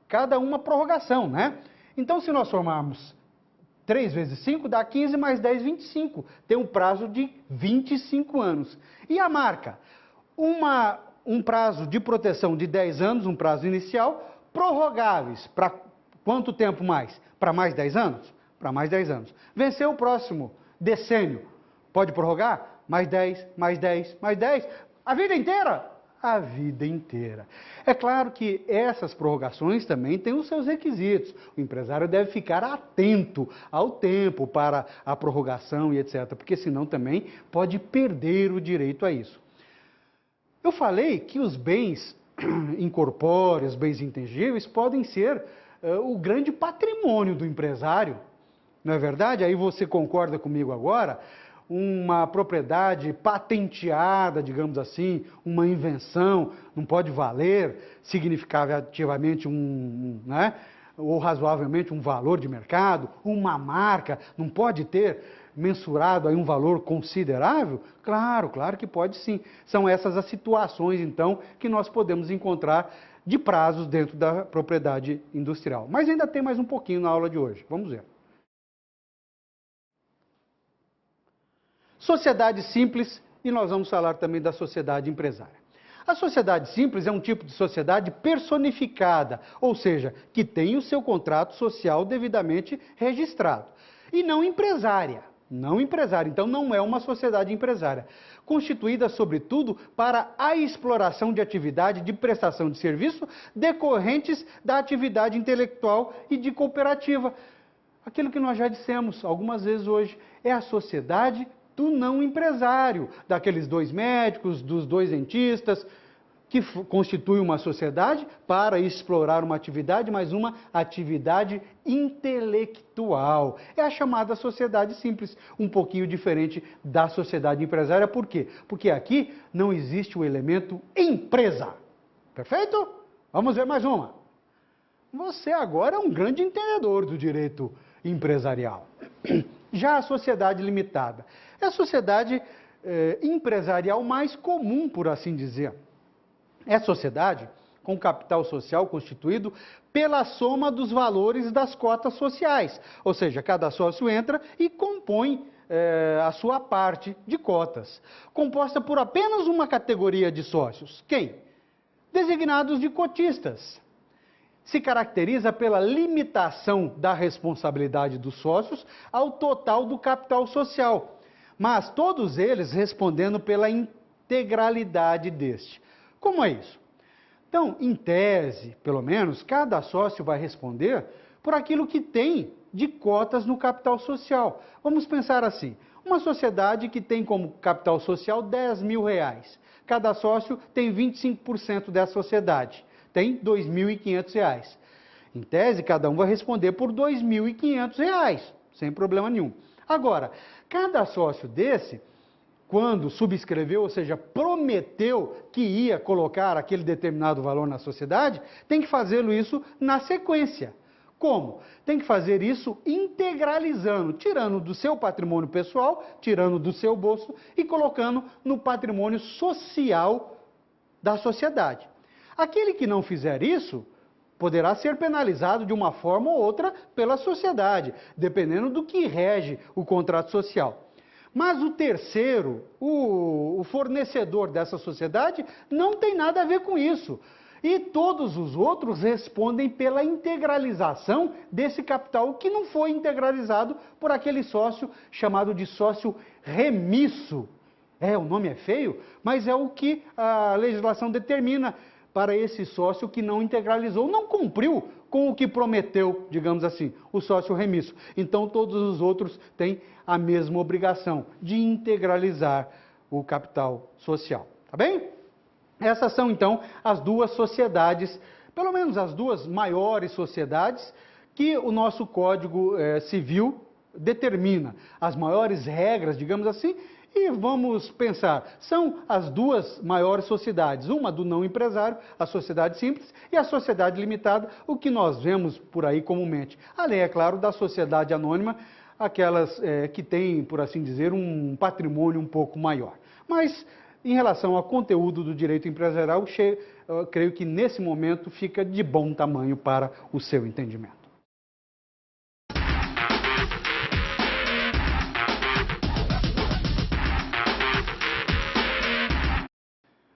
Speaker 1: Cada uma prorrogação, né? Então, se nós formarmos 3 vezes 5, dá 15 mais 10, 25. Tem um prazo de 25 anos. E a marca? Um prazo de proteção de 10 anos, um prazo inicial, prorrogáveis. Para quanto tempo mais? Para mais 10 anos? Para mais 10 anos. Venceu o próximo decênio. Pode prorrogar? Mais 10, mais 10, mais 10. A vida inteira? A vida inteira. É claro que essas prorrogações também têm os seus requisitos. O empresário deve ficar atento ao tempo para a prorrogação e etc., porque senão também pode perder o direito a isso. Eu falei que os bens incorpóreos, bens intangíveis, podem ser o grande patrimônio do empresário. Não é verdade? Aí você concorda comigo agora? Uma propriedade patenteada, digamos assim, uma invenção, não pode valer significativamente né, ou razoavelmente um valor de mercado, uma marca, não pode ter mensurado aí um valor considerável? Claro, claro que pode sim. São essas as situações, então, que nós podemos encontrar de prazos dentro da propriedade industrial. Mas ainda tem mais um pouquinho na aula de hoje. Vamos ver. Sociedade simples, e nós vamos falar também da sociedade empresária. A sociedade simples é um tipo de sociedade personificada, ou seja, que tem o seu contrato social devidamente registrado. E não empresária. Não empresária, então não é uma sociedade empresária. Constituída, sobretudo, para a exploração de atividade de prestação de serviço decorrentes da atividade intelectual e de cooperativa. Aquilo que nós já dissemos algumas vezes hoje, é a sociedade do não empresário, daqueles 2 médicos, dos 2 dentistas, que constitui uma sociedade para explorar uma atividade, mas uma atividade intelectual. É a chamada sociedade simples, um pouquinho diferente da sociedade empresária. Por quê? Porque aqui não existe o elemento empresa. Perfeito? Vamos ver mais uma. Você agora é um grande entendedor do direito empresarial. Já a sociedade limitada é a sociedade empresarial mais comum, por assim dizer. É a sociedade com capital social constituído pela soma dos valores das cotas sociais. Ou seja, cada sócio entra e compõe a sua parte de cotas, composta por apenas uma categoria de sócios. Quem? Designados de cotistas. Se caracteriza pela limitação da responsabilidade dos sócios ao total do capital social, mas todos eles respondendo pela integralidade deste. Como é isso? Então, em tese, pelo menos, cada sócio vai responder por aquilo que tem de cotas no capital social. Vamos pensar assim, uma sociedade que tem como capital social R$10.000. Cada sócio tem 25% dessa sociedade, tem R$2.500. Em tese, cada um vai responder por R$2.500, sem problema nenhum. Agora, cada sócio desse, quando subscreveu, ou seja, prometeu que ia colocar aquele determinado valor na sociedade, tem que fazê-lo isso na sequência. Como? Tem que fazer isso integralizando, tirando do seu patrimônio pessoal, tirando do seu bolso e colocando no patrimônio social da sociedade. Aquele que não fizer isso poderá ser penalizado de uma forma ou outra pela sociedade, dependendo do que rege o contrato social. Mas o terceiro, o fornecedor dessa sociedade, não tem nada a ver com isso. E todos os outros respondem pela integralização desse capital que não foi integralizado por aquele sócio chamado de sócio remisso. O nome é feio, mas é o que a legislação determina para esse sócio que não integralizou, não cumpriu com o que prometeu, digamos assim, o sócio remisso. Então todos os outros têm a mesma obrigação de integralizar o capital social. Tá bem? Essas são então as duas sociedades, pelo menos as duas maiores sociedades que o nosso Código Civil determina. As maiores regras, digamos assim, e vamos pensar, são as duas maiores sociedades, uma do não empresário, a sociedade simples, e a sociedade limitada, o que nós vemos por aí comumente. Além, é claro, da sociedade anônima, aquelas que têm, por assim dizer, um patrimônio um pouco maior. Mas, em relação ao conteúdo do direito empresarial, eu creio que nesse momento fica de bom tamanho para o seu entendimento.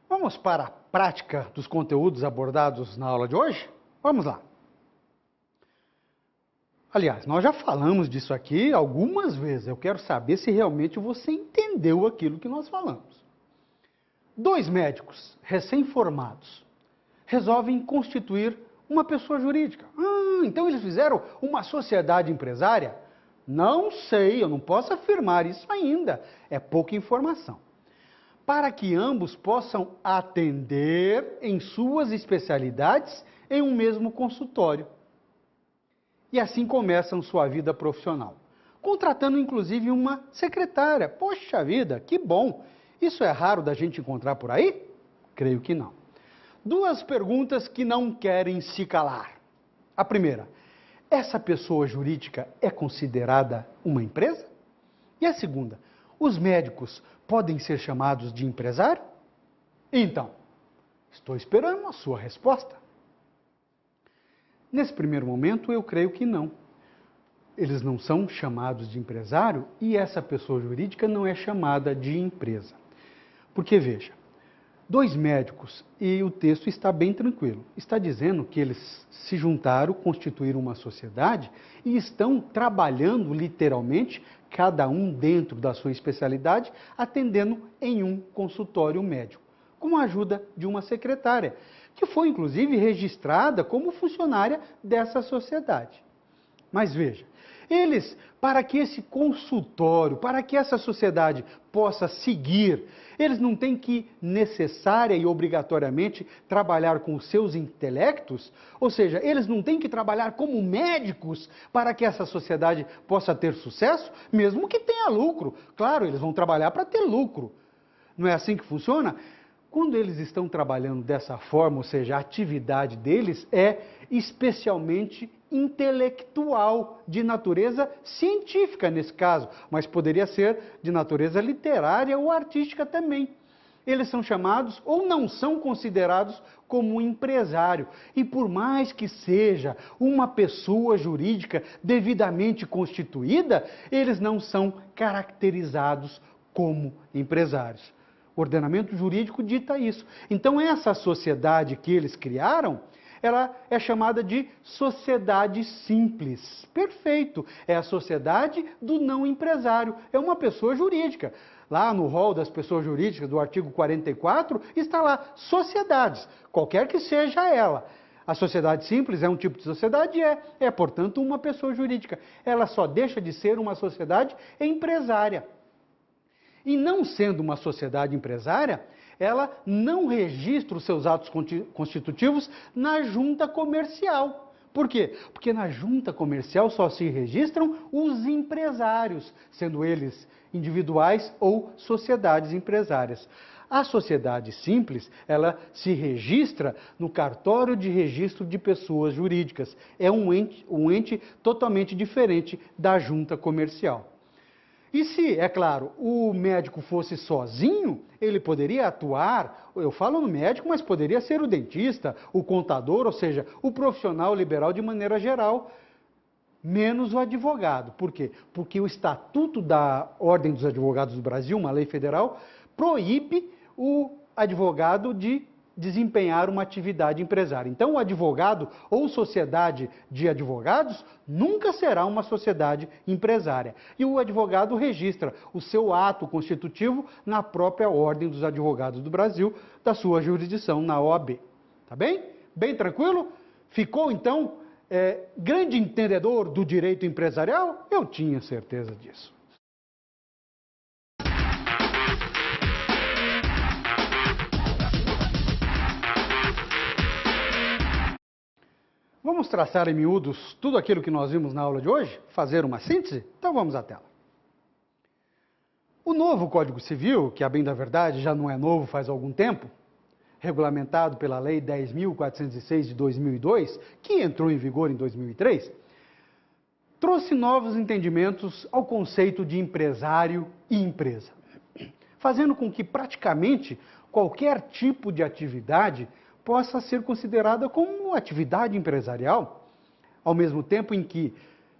Speaker 1: Vamos para a prática dos conteúdos abordados na aula de hoje? Vamos lá. Aliás, nós já falamos disso aqui algumas vezes. Eu quero saber se realmente você entendeu aquilo que nós falamos. 2 médicos recém-formados resolvem constituir uma pessoa jurídica. Então eles fizeram uma sociedade empresária? Não sei, eu não posso afirmar isso ainda. É pouca informação. Para que ambos possam atender em suas especialidades em um mesmo consultório. E assim começam sua vida profissional, contratando inclusive uma secretária. Poxa vida, que bom! Isso é raro da gente encontrar por aí? Creio que não. 2 perguntas que não querem se calar. A primeira, essa pessoa jurídica é considerada uma empresa? E a segunda, os médicos podem ser chamados de empresário? Então, estou esperando a sua resposta. Nesse primeiro momento, eu creio que não. Eles não são chamados de empresário e essa pessoa jurídica não é chamada de empresa. Porque, veja, 2 médicos e o texto está bem tranquilo. Está dizendo que eles se juntaram, constituíram uma sociedade e estão trabalhando literalmente, cada um dentro da sua especialidade, atendendo em um consultório médico, com a ajuda de uma secretária, que foi inclusive registrada como funcionária dessa sociedade. Mas veja, Eles, para que esse consultório, para que essa sociedade possa seguir, eles não têm que necessária e obrigatoriamente trabalhar com os seus intelectos, ou seja, eles não têm que trabalhar como médicos para que essa sociedade possa ter sucesso, mesmo que tenha lucro. Claro, eles vão trabalhar para ter lucro. Não é assim que funciona? Quando eles estão trabalhando dessa forma, ou seja, a atividade deles é especialmente intelectual, de natureza científica nesse caso, mas poderia ser de natureza literária ou artística também. Eles são chamados ou não são considerados como um empresário. E por mais que seja uma pessoa jurídica devidamente constituída, eles não são caracterizados como empresários. O ordenamento jurídico dita isso. Então, essa sociedade que eles criaram, ela é chamada de sociedade simples. Perfeito. É a sociedade do não empresário. É uma pessoa jurídica. Lá no rol das pessoas jurídicas, do artigo 44, está lá sociedades, qualquer que seja ela. A sociedade simples é um tipo de sociedade? Portanto, uma pessoa jurídica. Ela só deixa de ser uma sociedade empresária. E não sendo uma sociedade empresária, ela não registra os seus atos constitutivos na junta comercial. Por quê? Porque na junta comercial só se registram os empresários, sendo eles individuais ou sociedades empresárias. A sociedade simples, ela se registra no cartório de registro de pessoas jurídicas. É um ente totalmente diferente da junta comercial. E se, é claro, o médico fosse sozinho, ele poderia atuar, eu falo no médico, mas poderia ser o dentista, o contador, ou seja, o profissional liberal de maneira geral, menos o advogado. Por quê? Porque o Estatuto da Ordem dos Advogados do Brasil, uma lei federal, proíbe o advogado de desempenhar uma atividade empresária. Então, o advogado ou sociedade de advogados nunca será uma sociedade empresária. E o advogado registra o seu ato constitutivo na própria Ordem dos Advogados do Brasil, da sua jurisdição, na OAB. Tá bem? Bem tranquilo? Ficou, então, grande entendedor do direito empresarial? Eu tinha certeza disso. Vamos traçar em miúdos tudo aquilo que nós vimos na aula de hoje? Fazer uma síntese? Então vamos à tela. O novo Código Civil, que a bem da verdade já não é novo faz algum tempo, regulamentado pela Lei 10.406 de 2002, que entrou em vigor em 2003, trouxe novos entendimentos ao conceito de empresário e empresa, fazendo com que praticamente qualquer tipo de atividade possa ser considerada como atividade empresarial, ao mesmo tempo em que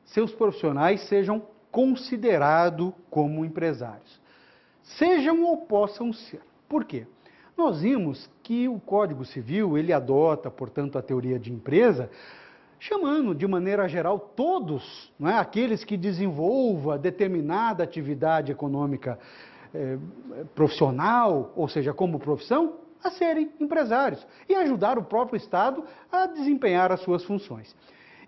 Speaker 1: seus profissionais sejam considerados como empresários. Sejam ou possam ser. Por quê? Nós vimos que o Código Civil, ele adota, portanto, a teoria de empresa, chamando de maneira geral todos, não é, aqueles que desenvolvam determinada atividade econômica profissional, ou seja, como profissão, a serem empresários e ajudar o próprio Estado a desempenhar as suas funções.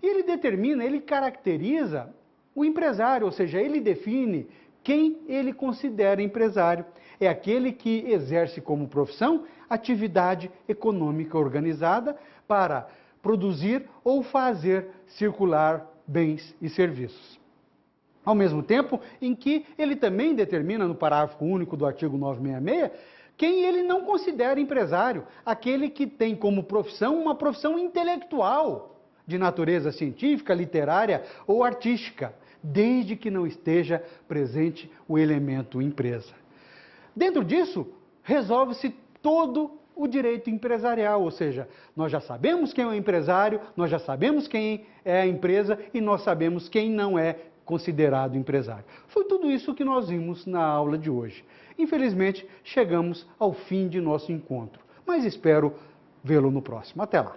Speaker 1: E ele determina, ele caracteriza o empresário, ou seja, ele define quem ele considera empresário. É aquele que exerce como profissão atividade econômica organizada para produzir ou fazer circular bens e serviços. Ao mesmo tempo em que ele também determina no parágrafo único do artigo 966 quem ele não considera empresário, aquele que tem como profissão uma profissão intelectual, de natureza científica, literária ou artística, desde que não esteja presente o elemento empresa. Dentro disso, resolve-se todo o direito empresarial, ou seja, nós já sabemos quem é o empresário, nós já sabemos quem é a empresa e nós sabemos quem não é considerado empresário. Foi tudo isso que nós vimos na aula de hoje. Infelizmente, chegamos ao fim de nosso encontro, mas espero vê-lo no próximo. Até lá!